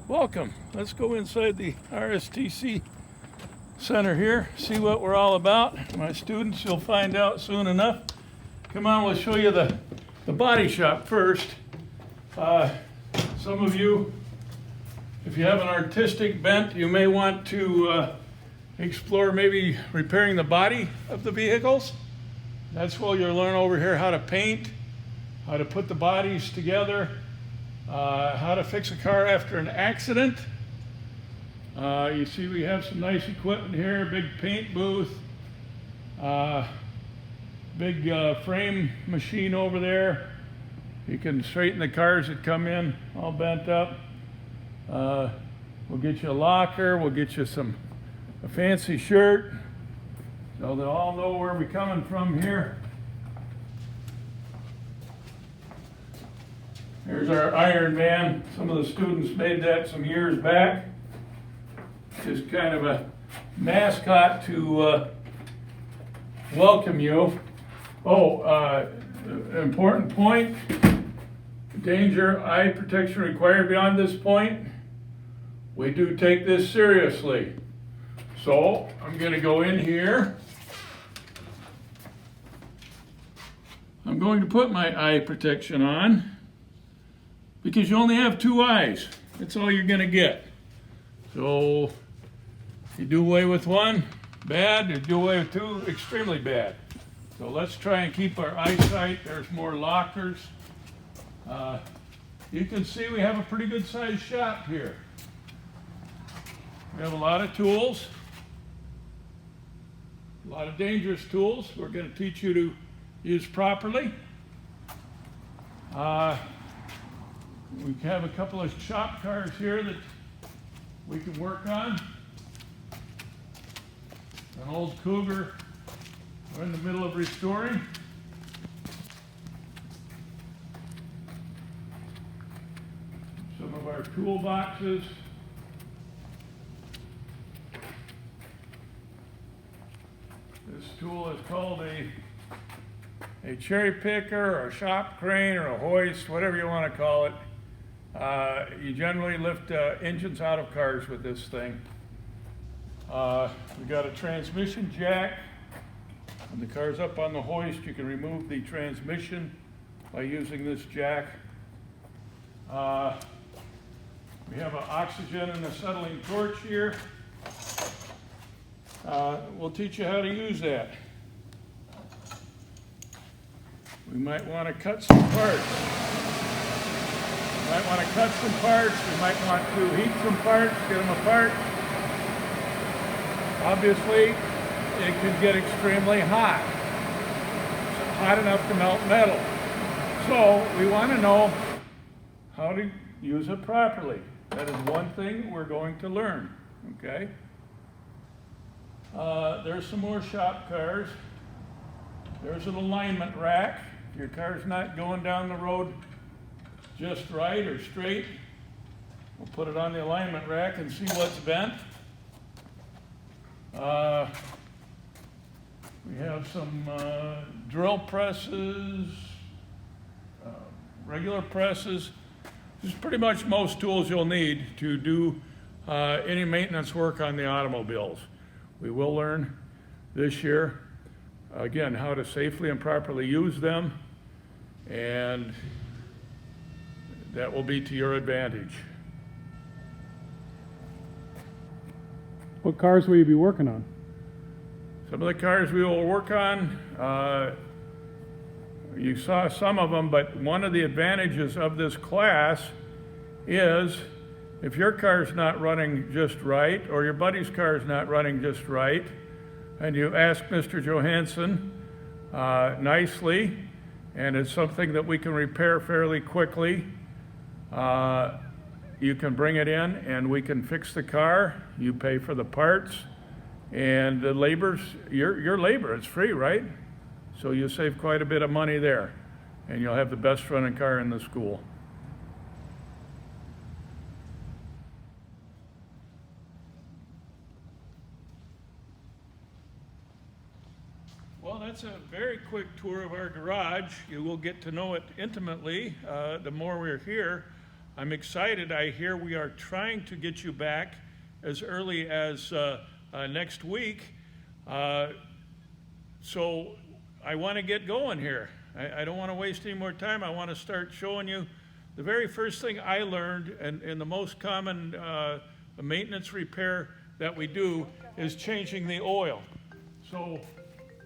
Welcome. Let's go inside the RSTC Center here, see what we're all about. My students, you'll find out soon enough. Come on, we'll show you the body shop first. Some of you, if you have an artistic bent, you may want to explore maybe repairing the body of the vehicles. That's where you'll learn over here how to paint, how to put the bodies together, how to fix a car after an accident. You see we have some nice equipment here, big paint booth, big frame machine over there. You can straighten the cars that come in all bent up. We'll get you a locker, we'll get you a fancy shirt, so they'll all know where we're coming from here. Here's our Iron Man. Some of the students made that some years back. Just kind of a mascot to welcome you. Important point. Danger, eye protection required beyond this point. We do take this seriously. So I'm going to go in here. I'm going to put my eye protection on because you only have two eyes. That's all you're going to get. So if you do away with one, bad. If you do away with two, extremely bad. So let's try and keep our eyesight. There's more lockers. You can see we have a pretty good sized shop here. We have a lot of tools, a lot of dangerous tools we're going to teach you to use properly. We have a couple of shop cars here that we can work on. An old Cougar we're in the middle of restoring. Some of our toolboxes. This tool is called a cherry picker or a shop crane or a hoist, whatever you want to call it. You generally lift engines out of cars with this thing. We got a transmission jack. When the car's up on the hoist, you can remove the transmission by using this jack. We have an oxygen and acetylene torch here. We'll teach you how to use that. We might want to cut some parts. We might want to cut some parts. We might want to heat some parts, get them apart. Obviously, it could get extremely hot. It's hot enough to melt metal. So we want to know how to use it properly. That is one thing we're going to learn, okay? There's some more shop cars. There's an alignment rack. If your car's not going down the road just right or straight, we'll put it on the alignment rack and see what's bent. We have some drill presses, regular presses. This is pretty much most tools you'll need to do any maintenance work on the automobiles. We will learn this year, again, how to safely and properly use them, and that will be to your advantage. What cars will you be working on? Some of the cars we will work on, you saw some of them, but one of the advantages of this class is if your car's not running just right, or your buddy's car's not running just right, and you ask Mr. Johansson nicely, and it's something that we can repair fairly quickly, you can bring it in and we can fix the car. You pay for the parts, and the labor's your labor. It's free, right? So you save quite a bit of money there, and you'll have the best running car in the school. Well, that's a very quick tour of our garage. You will get to know it intimately the more we're here. I'm excited. I hear we are trying to get you back as early as next week. So I want to get going here. I don't want to waste any more time. I want to start showing you the very first thing I learned, and the most common maintenance repair that we do is changing the oil. So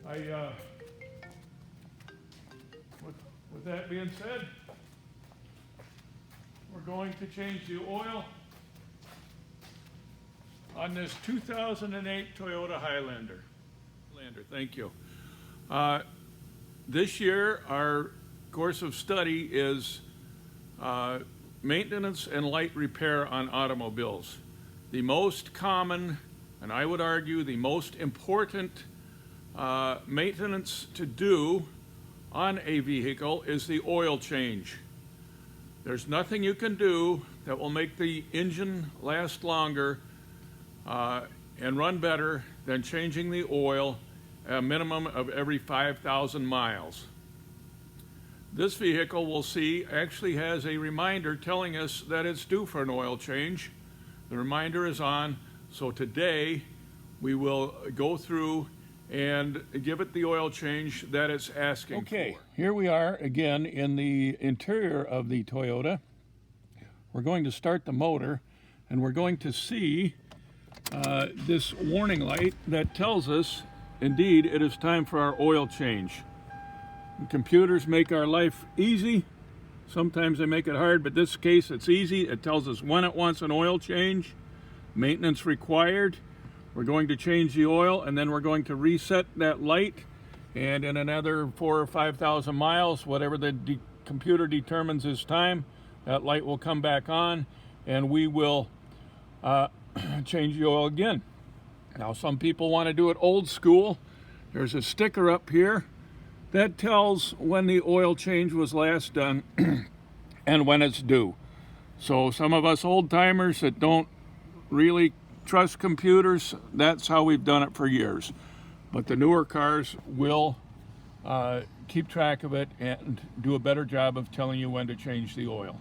with that being said, we're going to change the oil on this 2008 Toyota Highlander. Thank you. This year, our course of study is maintenance and light repair on automobiles. The most common, and I would argue the most important maintenance to do on a vehicle is the oil change. There's nothing you can do that will make the engine last longer and run better than changing the oil a minimum of every 5,000 miles. This vehicle, we'll see, actually has a reminder telling us that it's due for an oil change. The reminder is on, so today we will go through and give it the oil change that it's asking for. Okay, here we are again in the interior of the Toyota. We're going to start the motor, and we're going to see this warning light that tells us, indeed, it is time for our oil change. And computers make our life easy. Sometimes they make it hard, but in this case it's easy. It tells us when it wants an oil change, maintenance required. We're going to change the oil, and then we're going to reset that light, and in another 4,000 or 5,000 miles, whatever the computer determines is time, that light will come back on, and we will change the oil again. Now, some people want to do it old school. There's a sticker up here that tells when the oil change was last done and when it's due. So some of us old timers that don't really trust computers, that's how we've done it for years. But the newer cars will keep track of it and do a better job of telling you when to change the oil.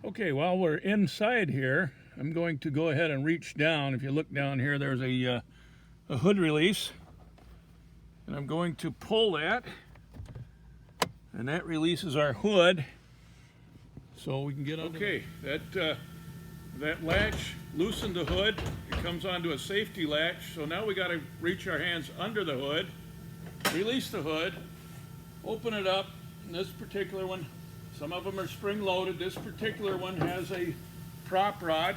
Okay, while we're inside here, I'm going to go ahead and reach down. If you look down here, there's a hood release, and I'm going to pull that, and that releases our hood so we can get under. Okay, that latch loosened the hood. It comes onto a safety latch, so now we got to reach our hands under the hood, release the hood, open it up. And this particular one, some of them are spring loaded. This particular one has a prop rod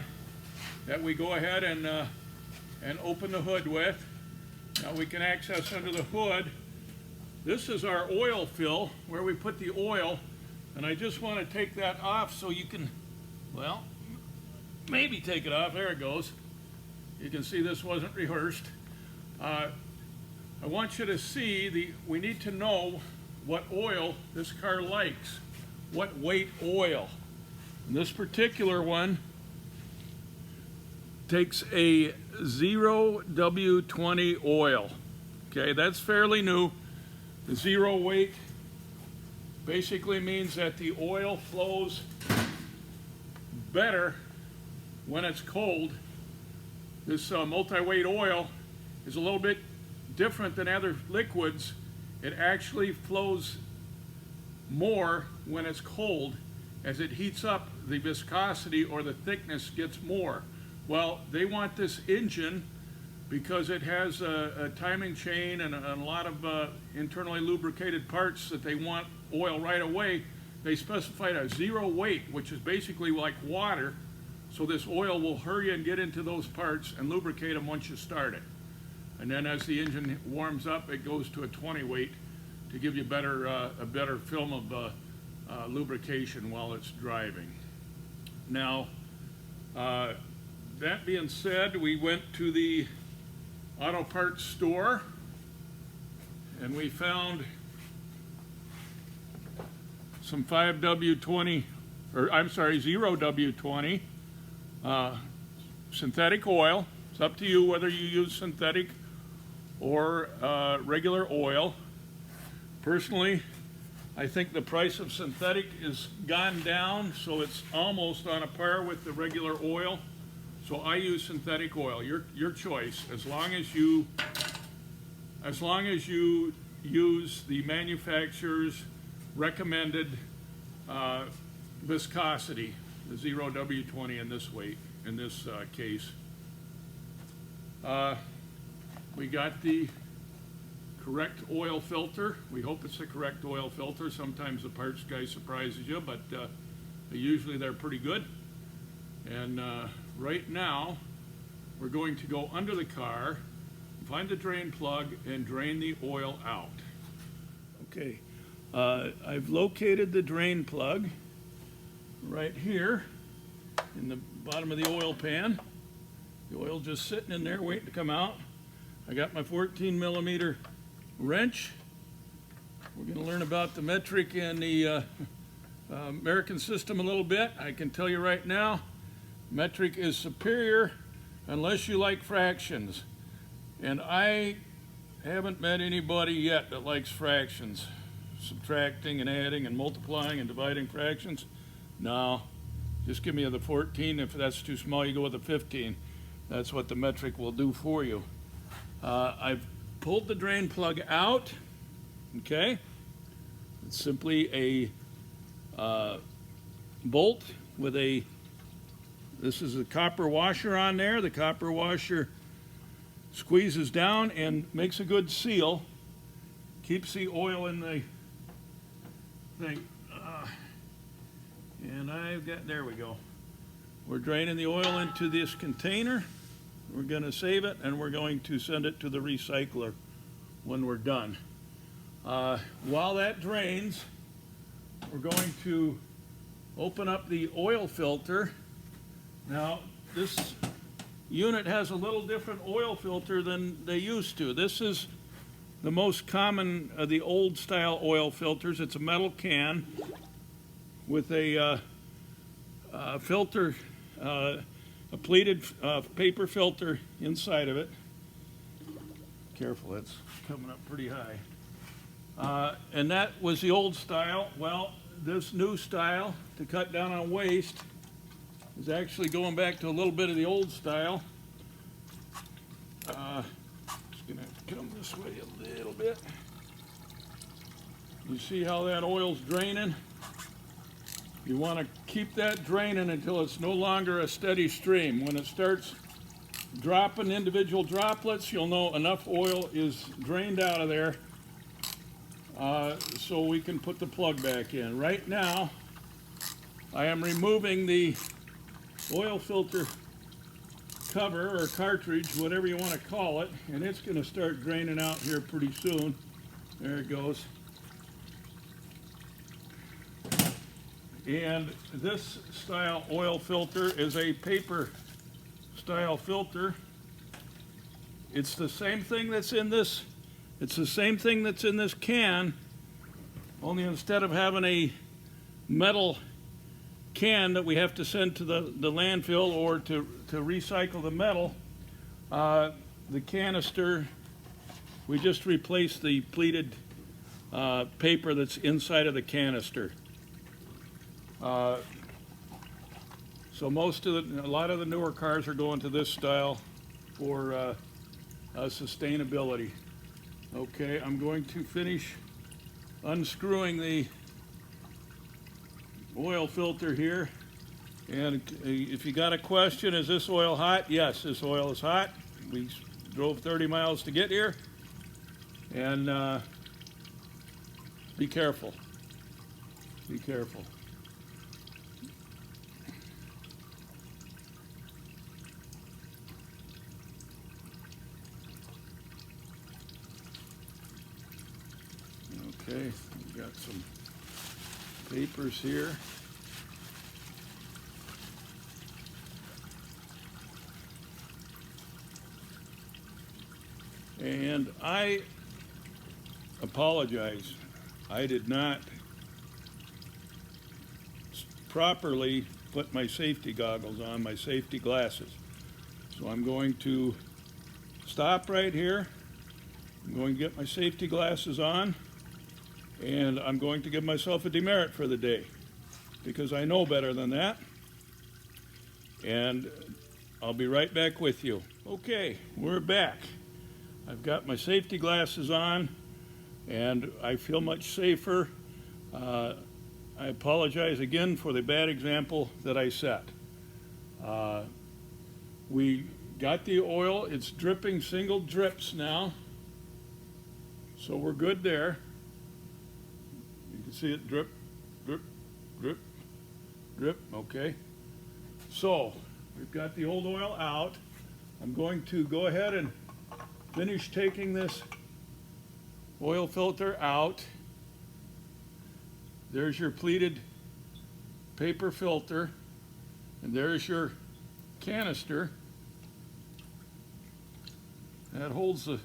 that we go ahead and open the hood with. Now we can access under the hood. This is our oil fill, where we put the oil, and I just want to take that off so you can, well, maybe take it off. There it goes. You can see this wasn't rehearsed. I want you to see we need to know what oil this car likes, what weight oil. And this particular one takes a 0W20 oil. Okay, that's fairly new. The zero weight basically means that the oil flows better when it's cold. This multi-weight oil is a little bit different than other liquids. It actually flows more when it's cold. As it heats up, the viscosity or the thickness gets more. Well, they want this engine, because it has a timing chain and a lot of internally lubricated parts that they want oil right away. They specified a zero weight, which is basically like water, so this oil will hurry and get into those parts and lubricate them once you start it. And then as the engine warms up, it goes to a 20 weight to give you a better film of lubrication while it's driving. Now, that being said, we went to the auto parts store and we found some 5W20, or I'm sorry, 0W20 synthetic oil. It's up to you whether you use synthetic or regular oil. Personally, I think the price of synthetic is gone down, so it's almost on a par with the regular oil. So I use synthetic oil. Your choice, as long as you use the manufacturer's recommended viscosity, the 0W20 in this case. We got the correct oil filter. We hope it's the correct oil filter. Sometimes the parts guy surprises you, but usually they're pretty good. And right now, we're going to go under the car, find the drain plug, and drain the oil out. Okay, I've located the drain plug right here in the bottom of the oil pan. The oil just sitting in there waiting to come out. I got my 14mm wrench. We're going to learn about the metric and the American system a little bit. I can tell you right now, metric is superior unless you like fractions. And I haven't met anybody yet that likes fractions. Subtracting and adding and multiplying and dividing fractions. No, just give me the 14. If that's too small, you go with the 15. That's what the metric will do for you. I've pulled the drain plug out, okay? It's simply a bolt with this is a copper washer on there. The copper washer squeezes down and makes a good seal. Keeps the oil in the thing. And there we go. We're draining the oil into this container. We're going to save it, and we're going to send it to the recycler when we're done. While that drains, we're going to open up the oil filter. Now, this unit has a little different oil filter than they used to. This is the most common of the old style oil filters. It's a metal can with a filter, a pleated paper filter inside of it. Careful, it's coming up pretty high. And that was the old style. Well, this new style, to cut down on waste, is actually going back to a little bit of the old style. Just gonna have to come this way a little bit. You see how that oil's draining? You want to keep that draining until it's no longer a steady stream. When it starts dropping individual droplets, you'll know enough oil is drained out of there, so we can put the plug back in. Right now, I am removing the oil filter cover or cartridge, whatever you want to call it, and it's going to start draining out here pretty soon. There it goes. And this style oil filter is a paper style filter. It's the same thing that's in this. It's the same thing that's in this can, only instead of having a metal can that we have to send to the landfill or to recycle the metal, the canister, we just replace the pleated paper that's inside of the canister. So a lot of the newer cars are going to this style for sustainability. Okay, I'm going to finish unscrewing the oil filter here. And if you got a question, is this oil hot? Yes, this oil is hot. We drove 30 miles to get here. And be careful. Be careful. Okay, we've got some papers here. And I apologize. I did not properly put my safety goggles on, my safety glasses. So I'm going to stop right here. I'm going to get my safety glasses on. and I'm going to give myself a demerit for the day because I know better than that. And I'll be right back with you. Okay, we're back. I've got my safety glasses on and I feel much safer. I apologize again for the bad example that I set. We got the oil, it's dripping single drips now, so we're good there. You can see it drip, drip, drip, drip, okay. So, we've got the old oil out. I'm going to go ahead and finish taking this oil filter out. There's your pleated paper filter, and there's your canister that holds the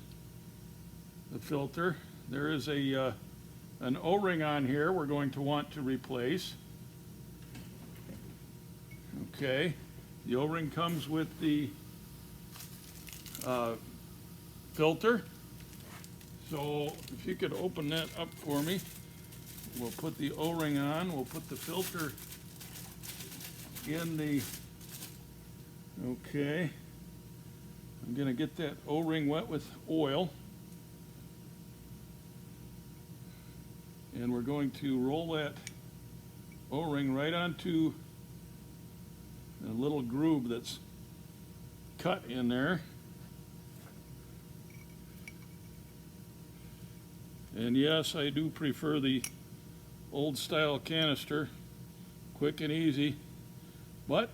filter. There is an O-ring on here we're going to want to replace. Okay, the O-ring comes with the filter. So if you could open that up for me, we'll put the O-ring on, we'll put the filter in the, okay. I'm gonna get that O-ring wet with oil. And we're going to roll that O-ring right onto a little groove that's cut in there. And yes, I do prefer the old style canister, quick and easy, but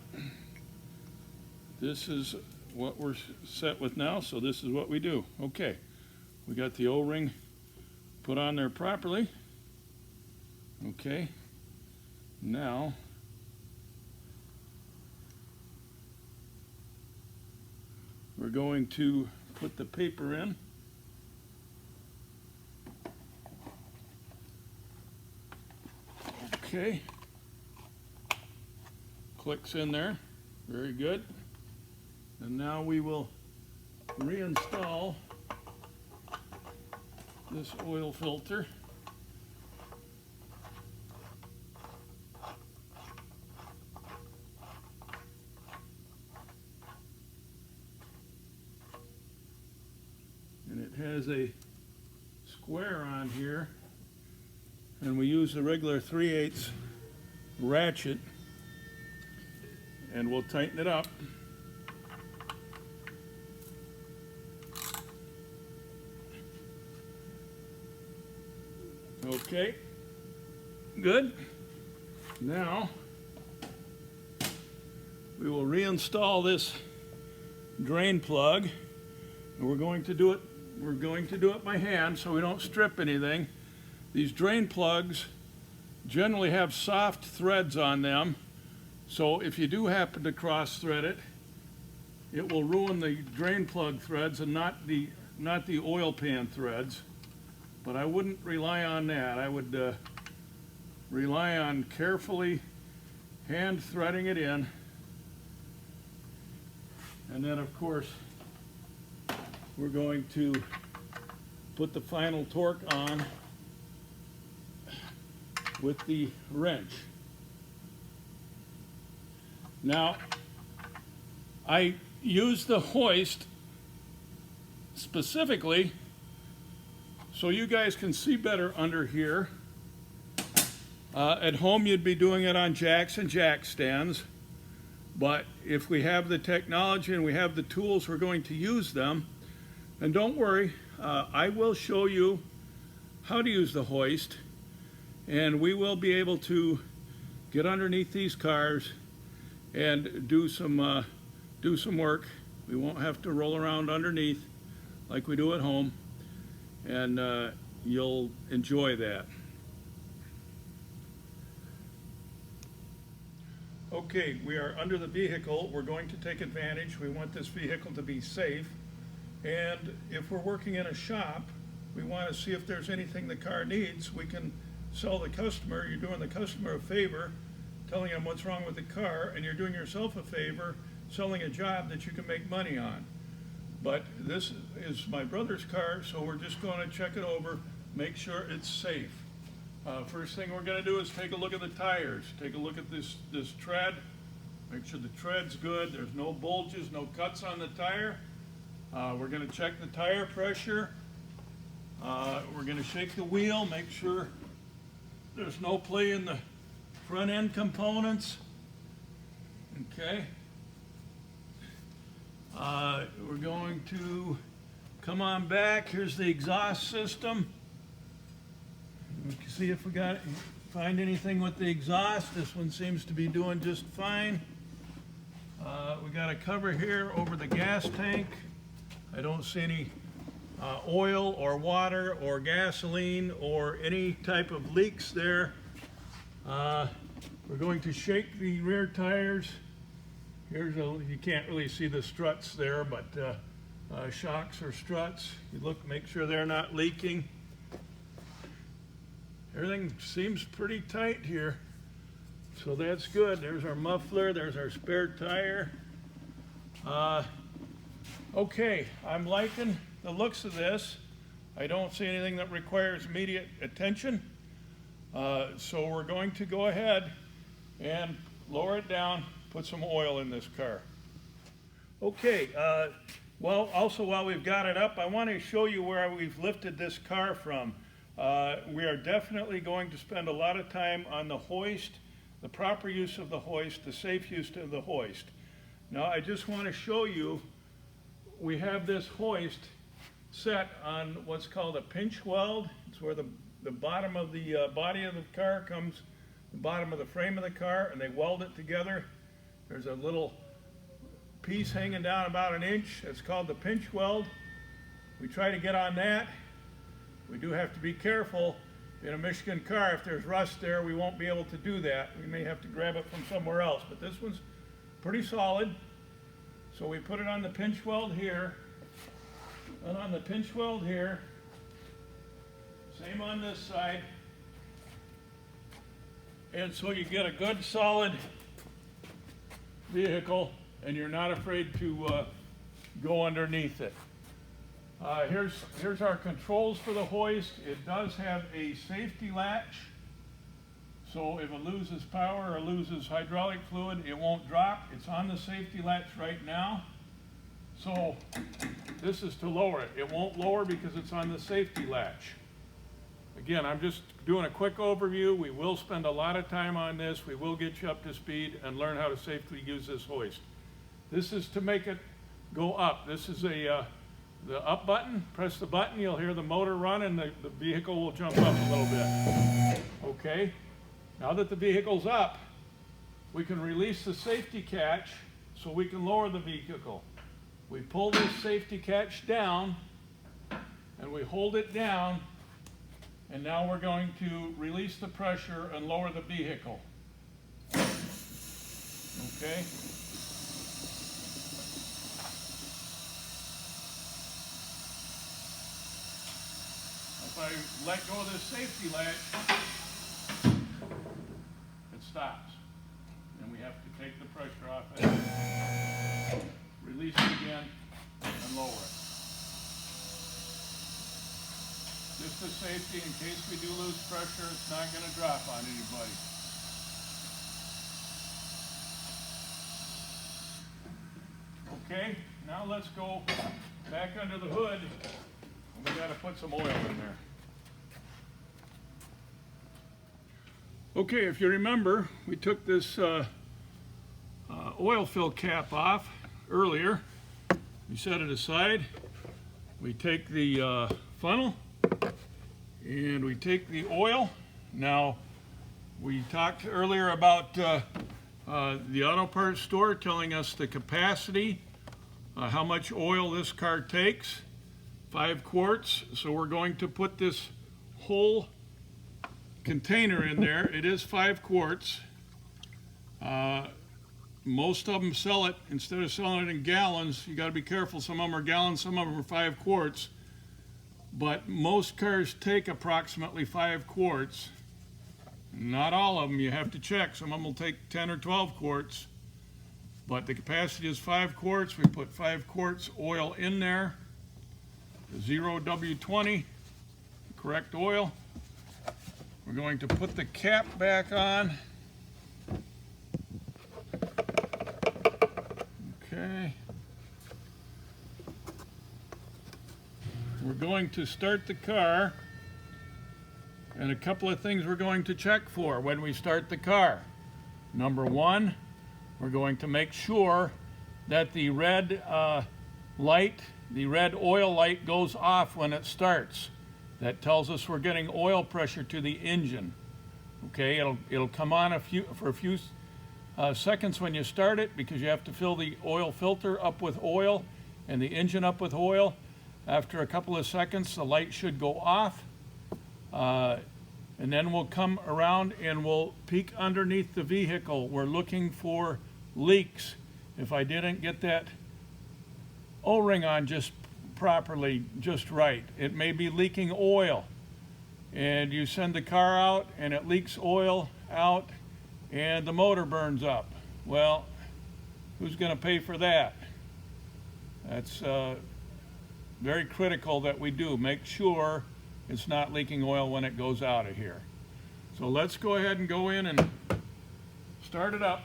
this is what we're set with now, so this is what we do. Okay, we got the O-ring put on there properly. Okay, now we're going to put the paper in. Okay, clicks in there, very good. And now we will reinstall this oil filter. And it has a square on here, and we use the regular 3/8 ratchet, and we'll tighten it up. Okay, good. Now we will reinstall this drain plug, and we're going to do it by hand so we don't strip anything. These drain plugs generally have soft threads on them, so if you do happen to cross thread it, it will ruin the drain plug threads and not the oil pan threads. But I wouldn't rely on that. I would rely on carefully hand threading it in. And then of course, we're going to put the final torque on with the wrench. Now, I use the hoist specifically so you guys can see better under here. At home you'd be doing it on jacks and jack stands, but if we have the technology and we have the tools, we're going to use them. And don't worry, I will show you how to use the hoist, and we will be able to get underneath these cars and do some work. We won't have to roll around underneath like we do at home, and you'll enjoy that. Okay, we are under the vehicle. We're going to take advantage. We want this vehicle to be safe, and if we're working in a shop, we want to see if there's anything the car needs. We can sell the customer. You're doing the customer a favor, telling them what's wrong with the car, and you're doing yourself a favor, selling a job that you can make money on. But this is my brother's car, so we're just going to check it over, make sure it's safe. First thing we're going to do is take a look at the tires. Take a look at this tread. Make sure the tread's good. There's no bulges, no cuts on the tire. We're going to check the tire pressure. We're going to shake the wheel, make sure there's no play in the front end components. Okay. We're going to come on back. Here's the exhaust system. We can see if we find anything with the exhaust. This one seems to be doing just fine. We got a cover here over the gas tank. I don't see any oil or water or gasoline or any type of leaks there. We're going to shake the rear tires. You can't really see the struts there, but shocks or struts. You look, make sure they're not leaking. Everything seems pretty tight here, so that's good. There's our muffler, there's our spare tire. Okay, I'm liking the looks of this. I don't see anything that requires immediate attention. So we're going to go ahead and lower it down, put some oil in this car. Okay, well, also while we've got it up, I want to show you where we've lifted this car from. We are definitely going to spend a lot of time on the hoist, the proper use of the hoist, the safe use of the hoist. Now, I just want to show you, we have this hoist set on what's called a pinch weld. It's where the bottom of the body of the car comes, the bottom of the frame of the car, and they weld it together. There's a little piece hanging down about 1 inch. It's called the pinch weld. We try to get on that. We do have to be careful. In a Michigan car, if there's rust there, we won't be able to do that. We may have to grab it from somewhere else, but this one's pretty solid. So we put it on the pinch weld here, and on the pinch weld here. Same on this side. And so you get a good solid vehicle, and you're not afraid to go underneath it. Here's our controls for the hoist. It does have a safety latch, so if it loses power or loses hydraulic fluid, it won't drop. It's on the safety latch right now. So this is to lower it. It won't lower because it's on the safety latch. Again, I'm just doing a quick overview. We will spend a lot of time on this. We will get you up to speed and learn how to safely use this hoist. This is to make it go up. This is the up button. Press the button, you'll hear the motor run, and the vehicle will jump up a little bit. Okay, now that the vehicle's up, we can release the safety catch so we can lower the vehicle. We pull this safety catch down, and we hold it down, and now we're going to release the pressure and lower the vehicle. Okay? If I let go of this safety latch, it stops. And we have to take the pressure off it, release it again, and lower it. Just for safety, in case we do lose pressure, it's not going to drop on anybody. Okay, now let's go back under the hood. We got to put some oil in there. Okay, if you remember, we took this oil fill cap off earlier. We set it aside. We take the funnel and we take the oil. Now, we talked earlier about the auto parts store telling us the capacity, how much oil this car takes. 5 quarts, so we're going to put this whole container in there. It is 5 quarts. Most of them sell it, instead of selling it in gallons, you got to be careful. Some of them are gallons, some of them are 5 quarts. But most cars take approximately 5 quarts. Not all of them, you have to check. Some of them will take 10 or 12 quarts. But the capacity is 5 quarts. We put 5 quarts oil in there. 0W20, correct oil. We're We're going to put the cap back on. Okay. We're going to start the car, and a couple of things we're going to check for when we start the car. Number one, we're going to make sure that the red light, the red oil light, goes off when it starts. That tells us we're getting oil pressure to the engine. Okay, it'll come on for a few seconds when you start it, because you have to fill the oil filter up with oil and the engine up with oil. After a couple of seconds, the light should go off, and then we'll come around and we'll peek underneath the vehicle. We're looking for leaks. If I didn't get that O-ring on just properly, just right, it may be leaking oil, and you send the car out and it leaks oil out and the motor burns up. Well, who's going to pay for that? That's very critical that we do make sure it's not leaking oil when it goes out of here. So let's go ahead and go in and start it up.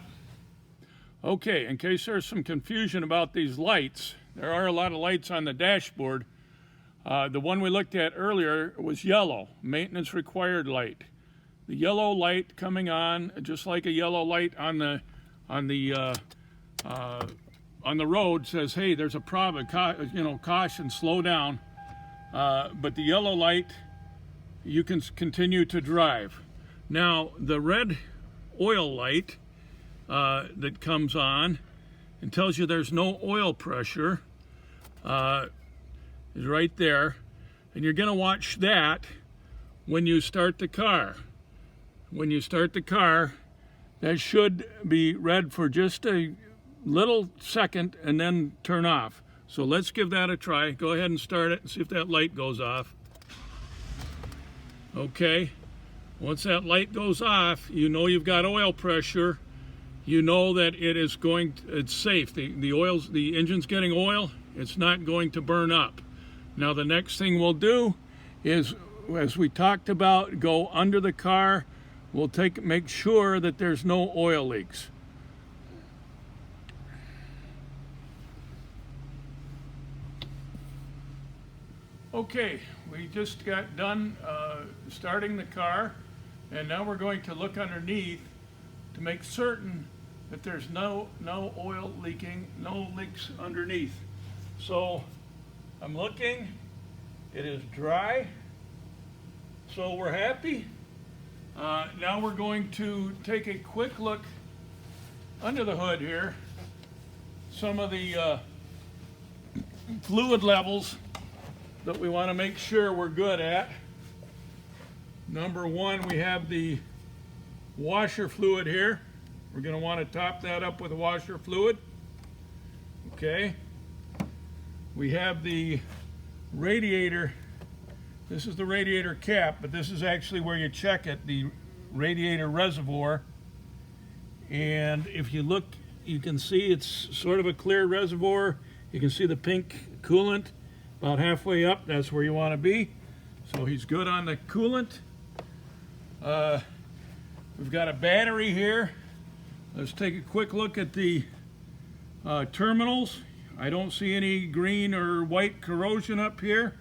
Okay, in case there's some confusion about these lights, there are a lot of lights on the dashboard. The one we looked at earlier was yellow, maintenance required light. The yellow light coming on, just like a yellow light on the road, says, hey, there's a problem, caution, slow down. But the yellow light, you can continue to drive. Now, the red oil light that comes on and tells you there's no oil pressure is right there. And you're going to watch that when you start the car. When you start the car, that should be red for just a little second and then turn off. So let's give that a try. Go ahead and start it and see if that light goes off. Okay, once that light goes off, you know you've got oil pressure. You know that it's safe. The engine's getting oil. It's not going to burn up. Now the next thing we'll do is, as we talked about, go under the car. We'll make sure that there's no oil leaks. Okay, we just got done starting the car, and now we're going to look underneath to make certain that there's no oil leaking, no leaks underneath. So I'm looking, it is dry, so we're happy. Now we're going to take a quick look under the hood here. Some of the fluid levels that we want to make sure we're good at. Number one, we have the washer fluid here. We're going to want to top that up with washer fluid. Okay. We have the radiator. This is the radiator cap, but this is actually where you check it, the radiator reservoir. And if you look, you can see it's sort of a clear reservoir. You can see the pink coolant about halfway up. That's where you want to be. So he's good on the coolant. We've got a battery here. Let's take a quick look at the terminals. I don't see any green or white corrosion up here.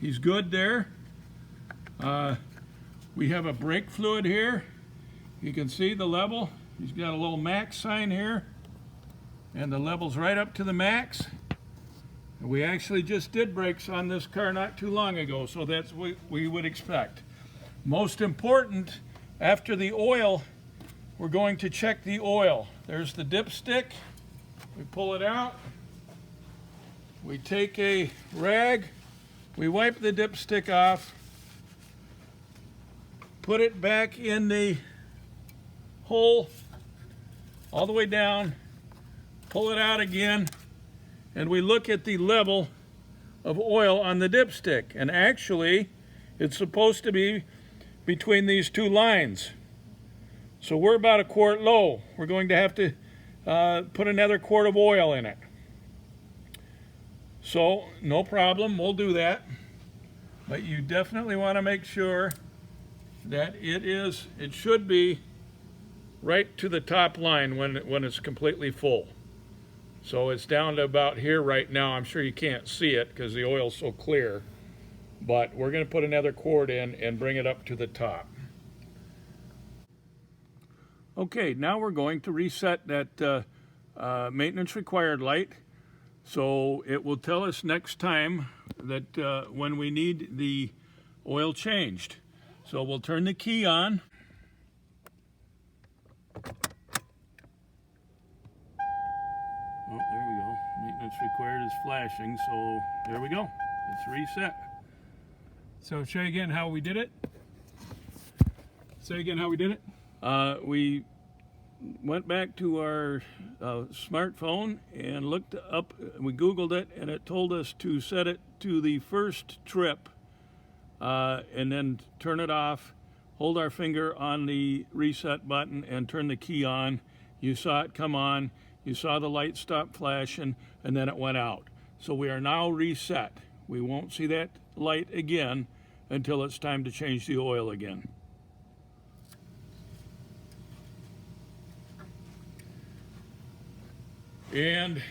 He's good there. We have a brake fluid here. You can see the level. He's got a little max sign here, and the level's right up to the max. We actually just did brakes on this car not too long ago, so that's what we would expect. Most important, after the oil, we're going to check the oil. There's the dipstick. We pull it out. We take a rag. We wipe the dipstick off. Put it back in the hole all the way down. Pull it out again. And we look at the level of oil on the dipstick. And actually, it's supposed to be between these two lines. So we're about a quart low. We're going to have to put another quart of oil in it. So, no problem, we'll do that. But you definitely want to make sure that it should be right to the top line when it's completely full. So it's down to about here right now. I'm sure you can't see it because the oil's so clear, but we're going to put another quart in and bring it up to the top. Okay, now we're going to reset that maintenance required light, so it will tell us next time that when we need the oil changed. So we'll turn the key on. Oh, there we go. Maintenance required is flashing, so there we go. It's reset. So show you again how we did it. Say again how we did it. We went back to our smartphone and looked up, we Googled it, and it told us to set it to the first trip and then turn it off, hold our finger on the reset button and turn the key on. You saw it come on, you saw the light stop flashing, and then it went out. So we are now reset. We won't see that light again until it's time to change the oil again. And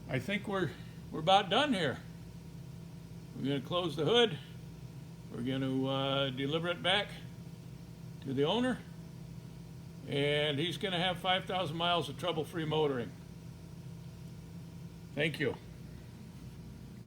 I think we're about done here. We're going to close the hood. We're going to deliver it back to the owner, and he's going to have 5,000 miles of trouble-free motoring. Thank you.